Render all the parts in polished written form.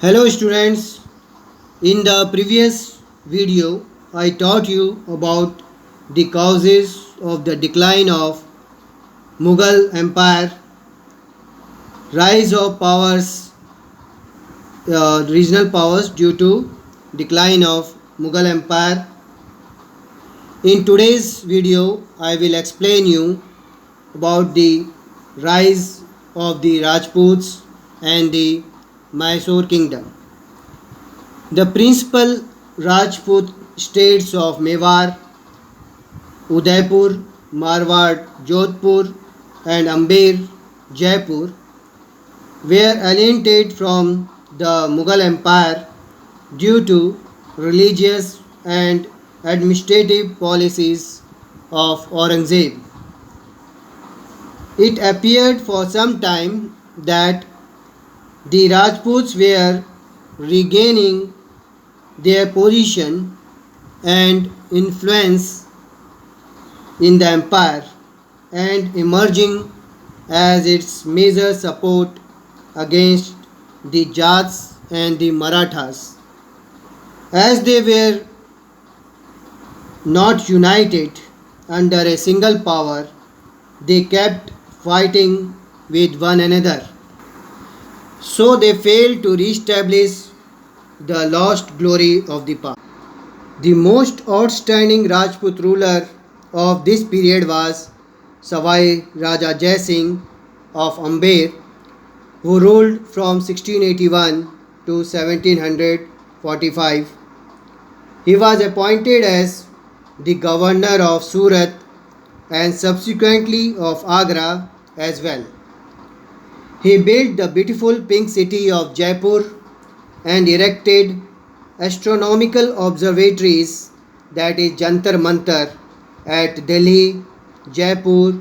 Hello students, in the previous video I taught you about the causes of the decline of Mughal Empire, rise of powers, regional powers due to decline of Mughal Empire. In today's video I will explain you about the rise of the Rajputs and the Mysore kingdom. The principal Rajput states of Mewar, Udaipur, Marwar, Jodhpur and Amber, Jaipur were alienated from the Mughal Empire due to religious and administrative policies of Aurangzeb. It appeared for some time that the Rajputs were regaining their position and influence in the empire and emerging as its major support against the Jats and the Marathas. As they were not united under a single power, they kept fighting with one another. So they failed to re-establish the lost glory of the past. The most outstanding Rajput ruler of this period was Savai Raja Jai Singh of Amber, who ruled from 1681 to 1745. He was appointed as the governor of Surat and subsequently of Agra as well. He built the beautiful pink city of Jaipur and erected astronomical observatories, that is Jantar Mantar, at Delhi, Jaipur,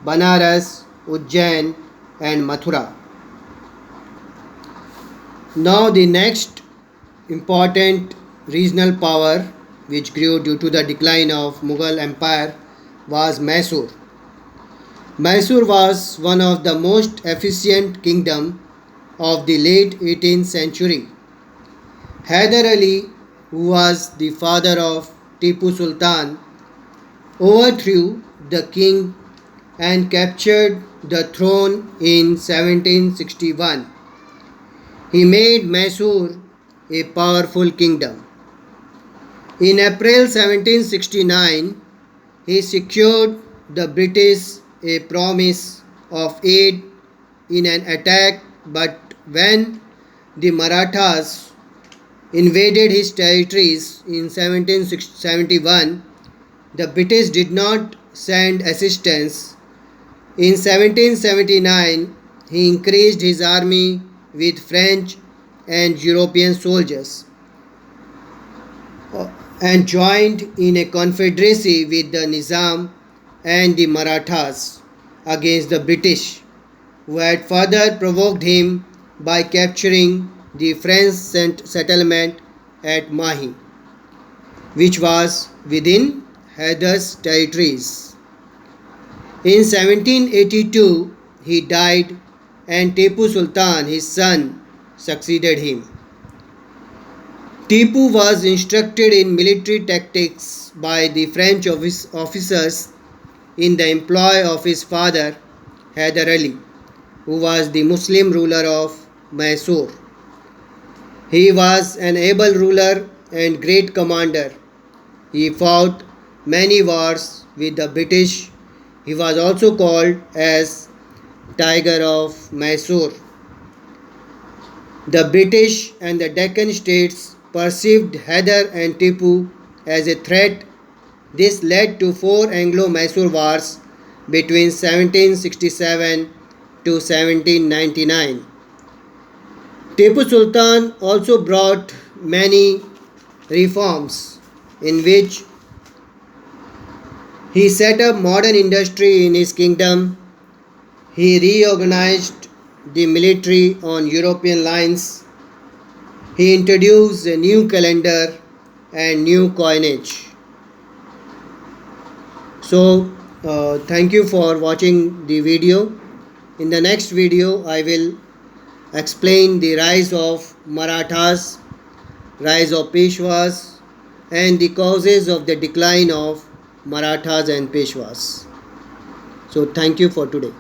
Banaras, Ujjain and Mathura. Now the next important regional power which grew due to the decline of Mughal Empire was Mysore. Mysore was one of the most efficient kingdom of the late 18th century. Hyder Ali, who was the father of Tipu Sultan, overthrew the king and captured the throne in 1761. He made Mysore a powerful kingdom. In April 1769, he secured the British a promise of aid in an attack, but when the Marathas invaded his territories in 1771, the British did not send assistance. In 1779, he increased his army with French and European soldiers and joined in a confederacy with the Nizam and the Marathas against the British, who had further provoked him by capturing the French settlement at Mahi, which was within Hyder's territories. In 1782, he died and Tipu Sultan, his son, succeeded him. Tipu was instructed in military tactics by the French officers in the employ of his father, Hyder Ali, who was the Muslim ruler of Mysore. He was an able ruler and great commander. He fought many wars with the British. He was also called as Tiger of Mysore. The British and the Deccan states perceived Hyder and Tipu as a threat. This led to 4 Anglo-Mysore wars between 1767 to 1799. Tipu Sultan also brought many reforms in which he set up modern industry in his kingdom. He reorganized the military on European lines. He introduced a new calendar and new coinage. So, thank you for watching the video. In the next video, I will explain the rise of Marathas, rise of Peshwas, and the causes of the decline of Marathas and Peshwas. So thank you for today.